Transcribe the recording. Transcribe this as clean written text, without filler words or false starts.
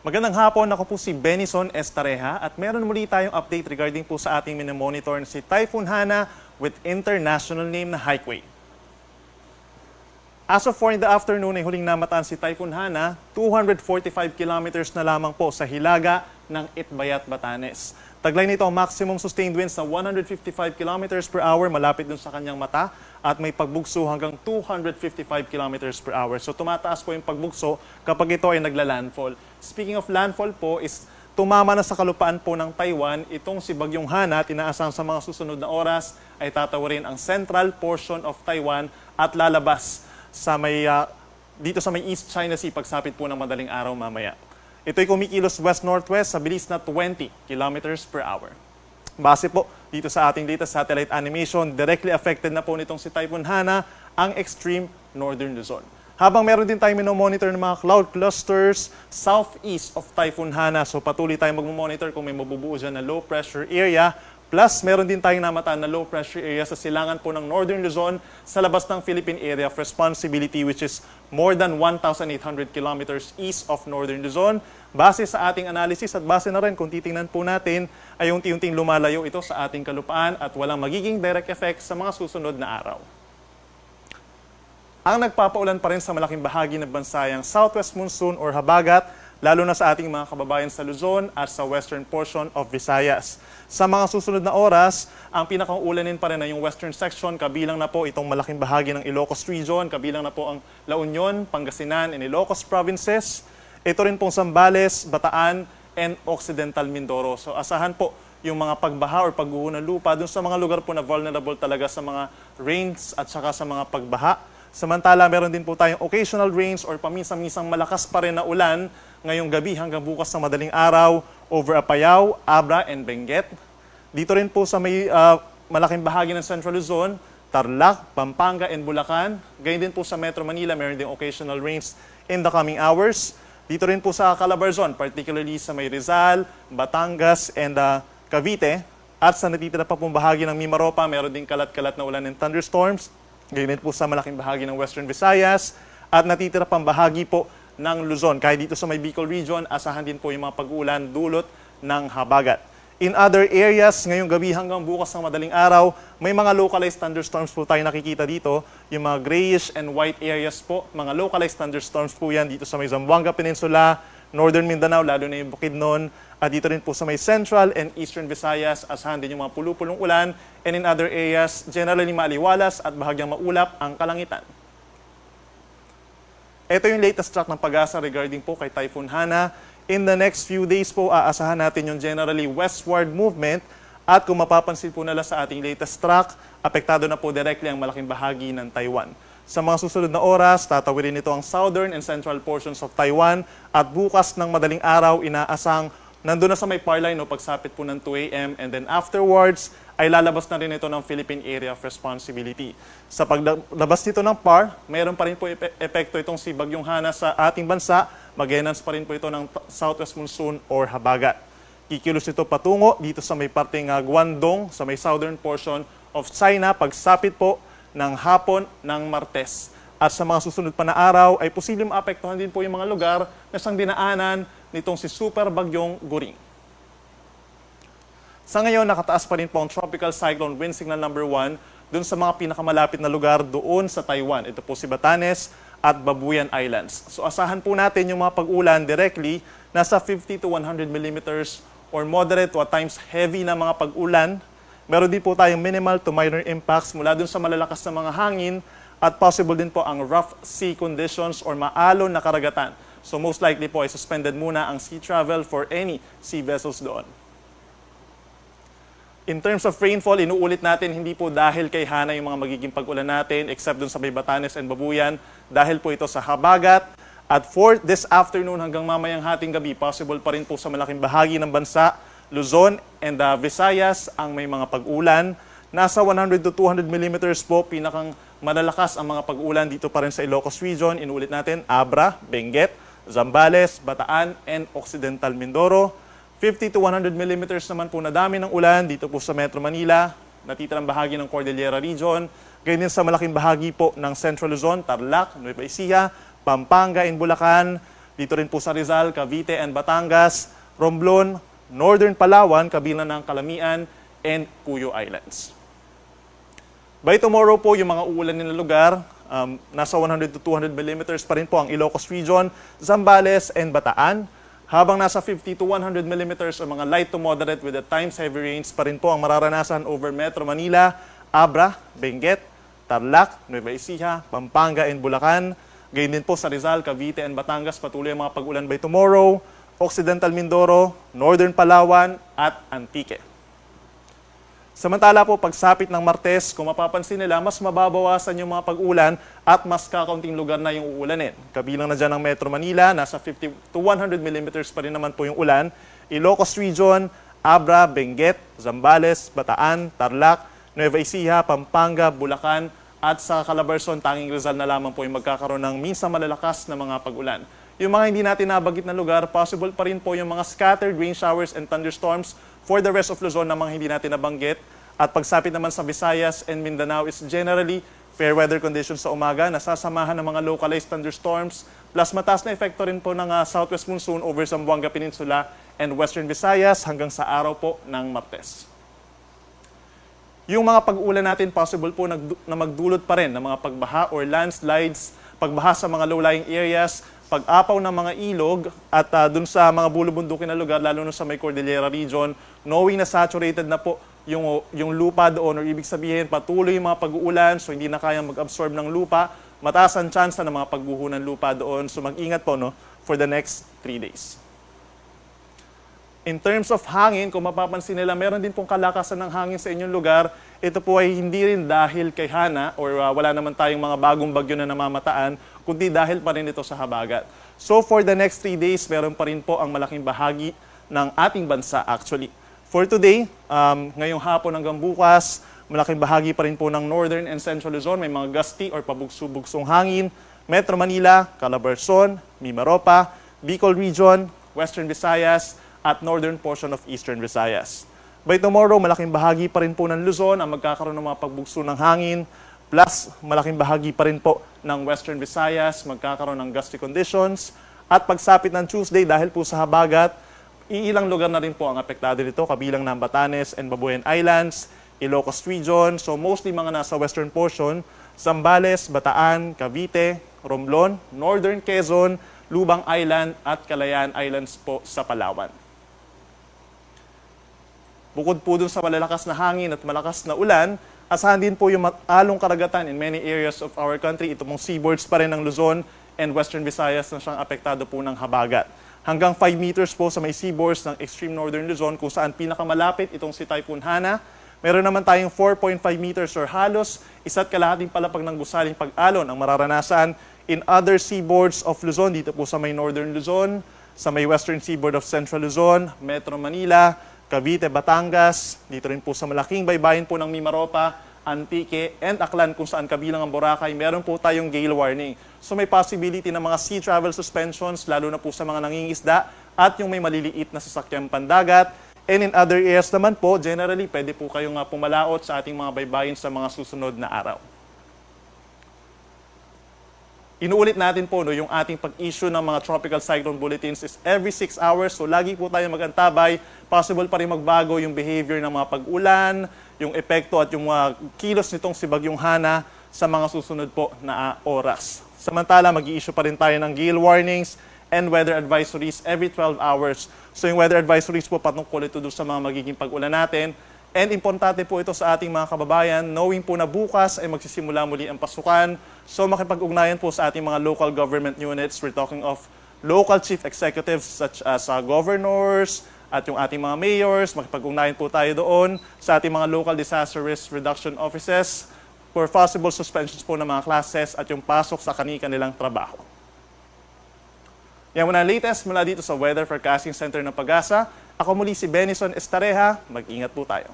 Magandang hapon, ako po si Benison Estareja at meron muli tayong update regarding po sa ating minemonitor na si Typhoon Hana with international name na Hikwe. As of 4 in the afternoon ay huling namataan si Typhoon Hana, 245 kilometers na lamang po sa hilaga ng Itbayat, Batanes. Taglay nito ang maximum sustained winds na 155 kilometers per hour malapit dun sa kanyang mata at may pagbugso hanggang 255 kilometers per hour. So tumataas po yung pagbugso kapag ito ay nagla-landfall. Speaking of landfall po is tumama na sa kalupaan po ng Taiwan itong si Bagyong Hana. Tinaasan sa mga susunod na oras ay tatawarin ang central portion of Taiwan at lalabas sa dito sa may East China Sea pagsapit po ng madaling araw mamaya. Ito'y kumikilos west-northwest sa bilis na 20 kilometers per hour. Base po dito sa ating latest satellite animation, directly affected na po nitong si Typhoon Hana ang extreme northern Luzon. Habang meron din tayong minomonitor ng mga cloud clusters southeast of Typhoon Hana, so patuloy tayong magmamonitor kung may mabubuo dyan na low pressure area. Plus, meron din tayong namataan na low pressure area sa silangan po ng Northern Luzon sa labas ng Philippine Area of Responsibility, which is more than 1,800 kilometers east of Northern Luzon. Base sa ating analysis at base na rin kung titingnan po natin ay unti-unting lumalayo ito sa ating kalupaan at walang magiging direct effect sa mga susunod na araw. Ang nagpapaulan pa rin sa malaking bahagi ng bansa ay ang southwest monsoon or habagat, lalo na sa ating mga kababayan sa Luzon at sa western portion of Visayas. Sa mga susunod na oras, ang pinakang ulanin pa rin ay yung western section, kabilang na po itong malaking bahagi ng Ilocos Region, kabilang na po ang La Union, Pangasinan, and Ilocos provinces. Ito rin pong Zambales, Bataan, and Occidental Mindoro. So asahan po yung mga pagbaha or pagguho ng lupa dun sa mga lugar po na vulnerable talaga sa mga rains at saka sa mga pagbaha. Samantala, meron din po tayong occasional rains or paminsan-minsang malakas pa rin na ulan ngayong gabi hanggang bukas ng madaling araw over Apayao, Abra, and Benguet. Dito rin po sa may malaking bahagi ng Central Luzon, Tarlac, Pampanga, and Bulacan. Ganyan din po sa Metro Manila, meron din occasional rains in the coming hours. Dito rin po sa Calabarzon, particularly sa may Rizal, Batangas, and Cavite. At sa natitira pa pong bahagi ng Mimaropa, meron din kalat-kalat na ulan and thunderstorms. Ganyan din po sa malaking bahagi ng Western Visayas. At natitira pang bahagi po ng Luzon. Kahit dito sa may Bicol region, asahan din po yung mga pag-ulan dulot ng habagat. In other areas, ngayong gabi hanggang bukas ng madaling araw, may mga localized thunderstorms po tayo nakikita dito. Yung mga grayish and white areas po, mga localized thunderstorms po yan dito sa may Zamboanga Peninsula, Northern Mindanao, lalo na yung Bukidnon, at dito rin po sa may Central and Eastern Visayas, asahan din yung mga pulu-pulong ulan, and in other areas, generally maaliwalas at bahagyang maulap ang kalangitan. Ito yung latest track ng Pag-asa regarding po kay Typhoon Hana. In the next few days po, aasahan natin yung generally westward movement at kung mapapansin po nila sa ating latest track, apektado na po directly ang malaking bahagi ng Taiwan. Sa mga susunod na oras, tatawirin nito ang southern and central portions of Taiwan at bukas ng madaling araw, inaasang nandun na sa may par line o pagsapit po ng 2 a.m. and then afterwards ay lalabas na rin ito ng Philippine Area of Responsibility. Sa paglabas nito ng par, mayroon pa rin po epekto itong si Bagyong Hana sa ating bansa. Mag-enhance pa rin po ito ng southwest monsoon or habagat. Kikilos ito patungo dito sa may parteng Guangdong, sa may southern portion of China, pagsapit po ng hapon ng Martes. At sa mga susunod pa na araw ay posibleng maapektuhan din po yung mga lugar na siyang dinaanan nitong si Super Bagyong Guring. Sa ngayon, nakataas pa rin po ang Tropical Cyclone Wind Signal number 1 dun sa mga pinakamalapit na lugar doon sa Taiwan. Ito po si Batanes at Babuyan Islands. So asahan po natin yung mga pag-ulan directly nasa 50 to 100 millimeters or moderate to at times heavy na mga pag-ulan. Meron din po tayong minimal to minor impacts mula dun sa malalakas na mga hangin at possible din po ang rough sea conditions or maalon na karagatan. So most likely po ay suspended muna ang sea travel for any sea vessels doon. In terms of rainfall, inuulit natin, hindi po dahil kay Hana yung mga magiging pag-ulan natin, except dun sa may Batanes and Babuyan, dahil po ito sa habagat. At for this afternoon hanggang mamayang hating gabi, possible pa rin po sa malaking bahagi ng bansa, Luzon and Visayas ang may mga pag-ulan. Nasa 100 to 200 millimeters po, pinakang malalakas ang mga pag-ulan dito pa rin sa Ilocos Region. Inuulit natin, Abra, Benguet, Zambales, Bataan, and Occidental Mindoro. 50 to 100 millimeters naman po na dami ng ulan dito po sa Metro Manila, natitirang bahagi ng Cordillera Region, ganyan sa malaking bahagi po ng Central Luzon, Tarlac, Nueva Ecija, Pampanga and Bulacan, Dito rin po sa Rizal, Cavite and Batangas, Romblon, Northern Palawan, kabilang ng Calamian and Cuyo Islands. By tomorrow po, yung mga uulanin na lugar, nasa 100 to 200 millimeters pa rin po ang Ilocos Region, Zambales and Bataan. Habang nasa 50 to 100 millimeters o mga light to moderate with at times heavy rains pa rin po ang mararanasan over Metro Manila, Abra, Benguet, Tarlac, Nueva Ecija, Pampanga and Bulacan. Gayun din po sa Rizal, Cavite and Batangas, patuloy ang mga pag-ulan by tomorrow, Occidental Mindoro, Northern Palawan at Antique. Samantala po, pagsapit ng Martes, kung mapapansin nila, mas mababawasan yung mga pag-ulan at mas kakaunting lugar na yung uulanin. Kabilang na dyan ang Metro Manila, nasa 50 to 100 millimeters pa rin naman po yung ulan. Ilocos Region, Abra, Benguet, Zambales, Bataan, Tarlac, Nueva Ecija, Pampanga, Bulacan, at sa Calabarzon, tanging Rizal na lamang po yung magkakaroon ng minsan malalakas na mga pag-ulan. Yung mga hindi natin nabanggit na lugar, possible pa rin po yung mga scattered rain showers and thunderstorms for the rest of Luzon na mga hindi natin nabanggit. At pagsapit naman sa Visayas and Mindanao is generally fair weather conditions sa umaga, nasasamahan ng mga localized thunderstorms, plus mataas na epekto rin po ng southwest monsoon over Zamboanga Peninsula and Western Visayas hanggang sa araw po ng Martes. Yung mga pag-ulan natin, possible po na magdulot pa rin ng mga pagbaha or landslides, pagbaha sa mga low-lying areas, pag-apaw ng mga ilog at dun sa mga bulubundukin na lugar, lalo na sa may Cordillera region, knowing na saturated na po yung lupa doon, or ibig sabihin patuloy yung mga pag-uulan, so hindi na kayang mag-absorb ng lupa, mataas ang chance ng mga pagguho ng lupa doon, so mag-ingat po for the next 3 days. In terms of hangin, kung mapapansin nila, meron din pong kalakasan ng hangin sa inyong lugar. Ito po ay hindi rin dahil kay Hana or wala naman tayong mga bagong bagyo na namamataan, kundi dahil pa rin ito sa habagat. So for the next 3 days, meron pa rin po ang malaking bahagi ng ating bansa actually. For today, ngayong hapon hanggang bukas, malaking bahagi pa rin po ng Northern and Central Luzon, may mga gusty or pabugso-bugsong hangin. Metro Manila, Calabarzon, Mimaropa, Bicol Region, Western Visayas, at northern portion of Eastern Visayas. By tomorrow, malaking bahagi pa rin po ng Luzon ang magkakaroon ng mga pagbugso ng hangin, plus malaking bahagi pa rin po ng Western Visayas magkakaroon ng gusty conditions. At pagsapit ng Tuesday, dahil po sa habagat, iilang lugar na rin po ang apektado dito, kabilang ng Batanes and Babuyan Islands, Ilocos Region, so mostly mga nasa western portion, Zambales, Bataan, Cavite, Romblon, Northern Quezon, Lubang Island at Kalayaan Islands po sa Palawan. Bukod po dun sa malalakas na hangin at malakas na ulan, asahan din po yung along karagatan in many areas of our country. Ito pong seaboards pa rin ng Luzon and Western Visayas na siyang apektado po ng habagat. Hanggang 5 meters po sa may seaboards ng extreme northern Luzon kung saan pinakamalapit itong si Typhoon Hana. Meron naman tayong 4.5 meters or halos 1.5 palapag ng gusaling pag-alon ang mararanasan in other seaboards of Luzon. Dito po sa may northern Luzon, sa may western seaboard of Central Luzon, Metro Manila, Cavite, Batangas, dito rin po sa malaking baybayin po ng Mimaropa, Antique, and Aklan kung saan kabilang ang Boracay, meron po tayong gale warning. So may possibility ng mga sea travel suspensions, lalo na po sa mga nangingisda at yung may maliliit na sasakyang pandagat. And in other areas naman po, generally, pwede po kayong pumalaot sa ating mga baybayin sa mga susunod na araw. Inuulit natin po yung ating pag-issue ng mga tropical cyclone bulletins is every 6 hours. So lagi po tayo mag-antabay. Possible pa rin magbago yung behavior ng mga pag-ulan, yung epekto at yung kilos nitong si Bagyong Hana sa mga susunod po na oras. Samantala, mag-i-issue pa rin tayo ng gale warnings and weather advisories every 12 hours. So yung weather advisories po patungkol ito doon sa mga magiging pag-ulan natin. And importante po ito sa ating mga kababayan, knowing po na bukas ay magsisimula muli ang pasukan. So makipag-ugnayan po sa ating mga local government units. We're talking of local chief executives such as governors at yung ating mga mayors. Makipag-ugnayan po tayo doon sa ating mga local disaster risk reduction offices for possible suspensions po ng mga classes at yung pasok sa kanilang trabaho. Yan muna ang latest mula dito sa Weather Forecasting Center ng Pag-asa. Ako muli si Benison Estareja. Mag-ingat po tayo.